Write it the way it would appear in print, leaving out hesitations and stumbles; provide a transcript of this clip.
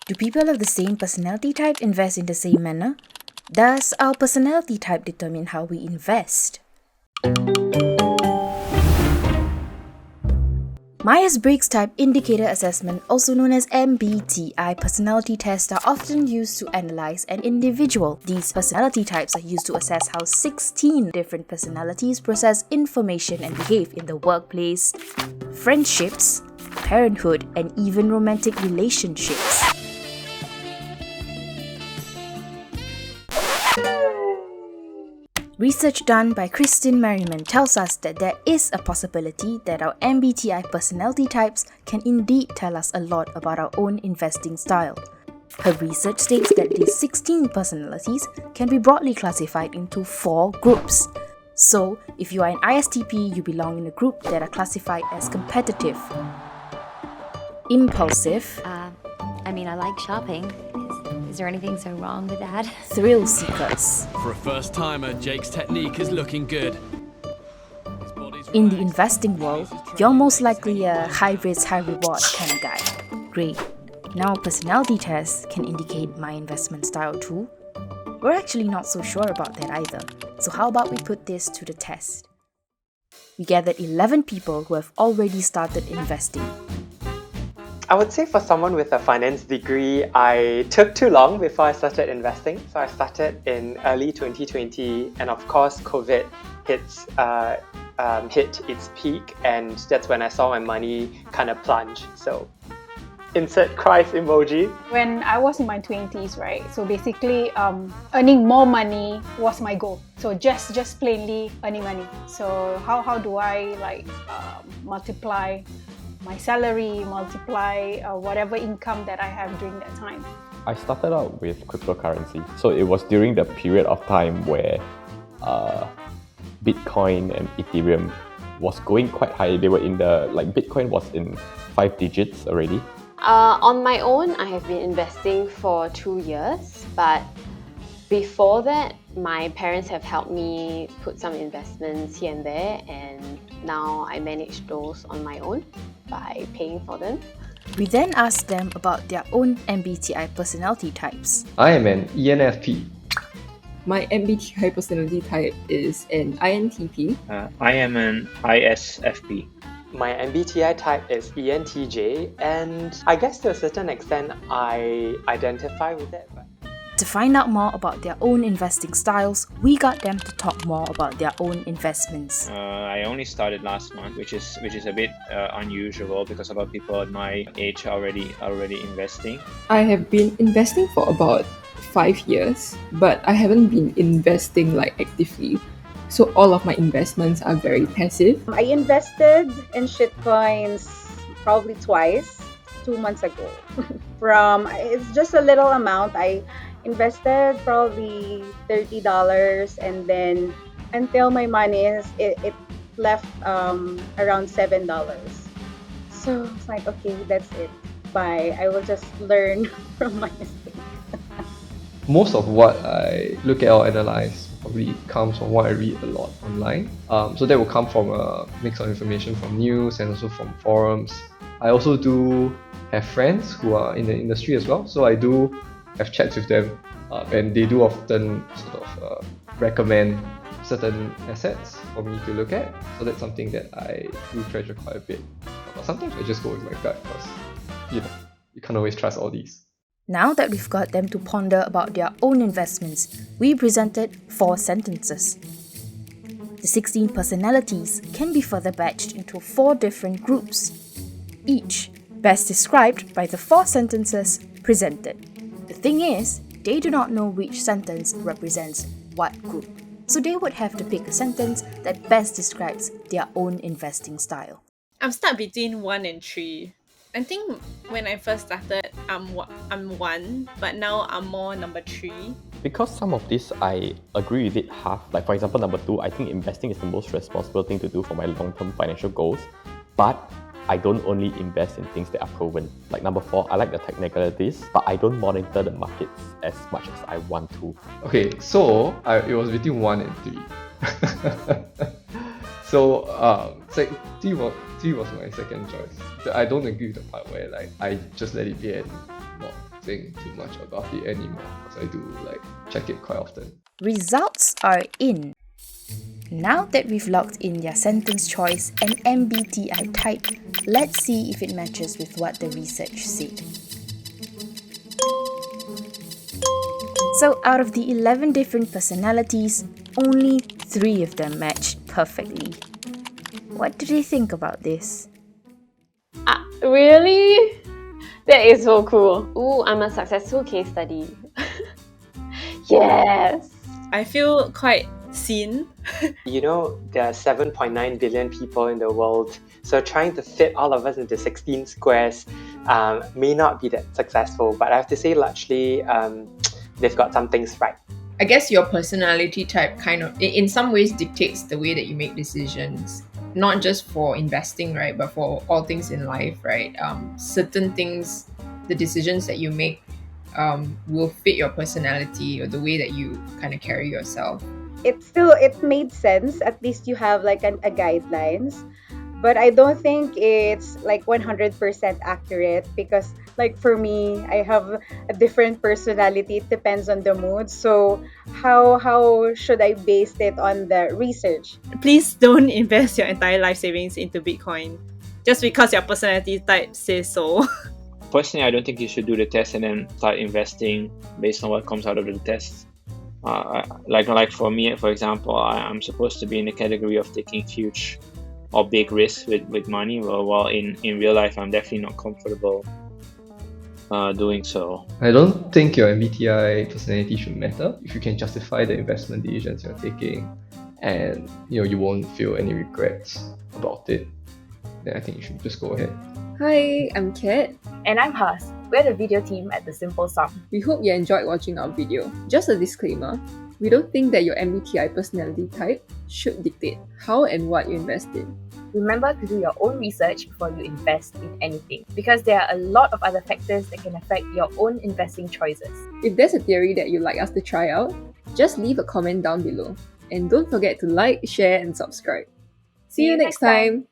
Do people of the same personality type invest in the same manner? Does our personality type determine how we invest? Myers-Briggs Type Indicator Assessment, also known as MBTI personality tests, are often used to analyze an individual. These personality types are used to assess how 16 different personalities process information and behave in the workplace, friendships, parenthood, and even romantic relationships. Research done by Krysten Merriman tells us that there is a possibility that our MBTI personality types can indeed tell us a lot about our own investing style. Her research states that these 16 personalities can be broadly classified into 4 groups. So, if you are an ISTP, you belong in a group that are classified as competitive, impulsive, I like shopping. Is there anything so wrong with that? thrill seekers. For a first-timer, Jake's technique is looking good. In the investing world, you're most likely a high-risk, high-reward kind of guy. Great. Now personality tests can indicate my investment style too? We're actually not so sure about that either. So how about we put this to the test? We gathered 11 people who have already started investing. I would say for someone with a finance degree, I took too long before I started investing. So I started in early 2020, and of course, COVID hit its peak, and that's when I saw my money kind of plunge. So insert cries emoji. When I was in my 20s, right? So basically, earning more money was my goal. So just plainly earning money. So how do I multiply my salary, multiply whatever income that I have during that time? I started out with cryptocurrency. So it was during the period of time where Bitcoin and Ethereum was going quite high. They were in the, Bitcoin was in 5 digits already. On my own, I have been investing for 2 years, but before that, my parents have helped me put some investments here and there, and now I manage those on my own by paying for them. We then asked them about their own MBTI personality types. I am an ENFP. My MBTI personality type is an INTP. I am an ISFP. My MBTI type is ENTJ, and I guess to a certain extent I identify with it. To find out more about their own investing styles, we got them to talk more about their own investments. I only started last month, which is a bit unusual because a lot of people at my age are already investing. I have been investing for about 5 years, but I haven't been investing actively. So all of my investments are very passive. I invested in shitcoins probably twice, 2 months ago. It's just a little amount. I invested probably $30, and then until my money it left around $7. So it's like, okay, that's it. Bye. I will just learn from my mistakes. Most of what I look at or analyze probably comes from what I read a lot online. So that will come from a mix of information from news and also from forums. I also do have friends who are in the industry as well, so I do have chats with them, and they do often recommend certain assets for me to look at. So that's something that I do treasure quite a bit. But sometimes I just go with my gut because you can't always trust all these. Now that we've got them to ponder about their own investments, we presented 4 sentences. The 16 personalities can be further batched into 4 different groups, each best described by the 4 sentences presented. The thing is, they do not know which sentence represents what group, so they would have to pick a sentence that best describes their own investing style. I'm stuck between 1 and 3. I think when I first started, I'm 1, but now I'm more number 3. Because some of this I agree with it half. Like for example, number 2, I think investing is the most responsible thing to do for my long-term financial goals. But I don't only invest in things that are proven. Like number 4, I like the technicalities, but I don't monitor the markets as much as I want to. Okay, so it was between 1 and 3. So 3 was my second choice. I don't agree with the part where I just let it be and not think too much about it anymore because I do like check it quite often. Results are in. Now that we've logged in their sentence choice and MBTI type, let's see if it matches with what the research said. So out of the 11 different personalities, only 3 of them matched perfectly. What do they think about this? Really? That is so cool. Ooh, I'm a successful case study. Yes! I feel quite seen. You know, there are 7.9 billion people in the world, so trying to fit all of us into 16 squares may not be that successful, but I have to say largely they've got some things right. I guess your personality type kind of, in some ways, dictates the way that you make decisions. Not just for investing, right, but for all things in life, right? Certain things, the decisions that you make will fit your personality or the way that you kind of carry yourself. It made sense. At least you have like a guidelines, but I don't think it's like 100% accurate because like for me, I have a different personality. It depends on the mood. So how should I base it on the research? Please don't invest your entire life savings into Bitcoin just because your personality type says so. Personally, I don't think you should do the test and then start investing based on what comes out of the test. Like for me, for example, I'm supposed to be in the category of taking huge or big risks with money. While in real life, I'm definitely not comfortable doing so. I don't think your MBTI personality should matter if you can justify the investment decisions you're taking, and you won't feel any regrets about it. Then I think you should just go ahead. Hi, I'm Kat. And I'm Haas. We're the video team at The Simple Sum. We hope you enjoyed watching our video. Just a disclaimer, we don't think that your MBTI personality type should dictate how and what you invest in. Remember to do your own research before you invest in anything, because there are a lot of other factors that can affect your own investing choices. If there's a theory that you'd like us to try out, just leave a comment down below. And don't forget to like, share, and subscribe. See you next time!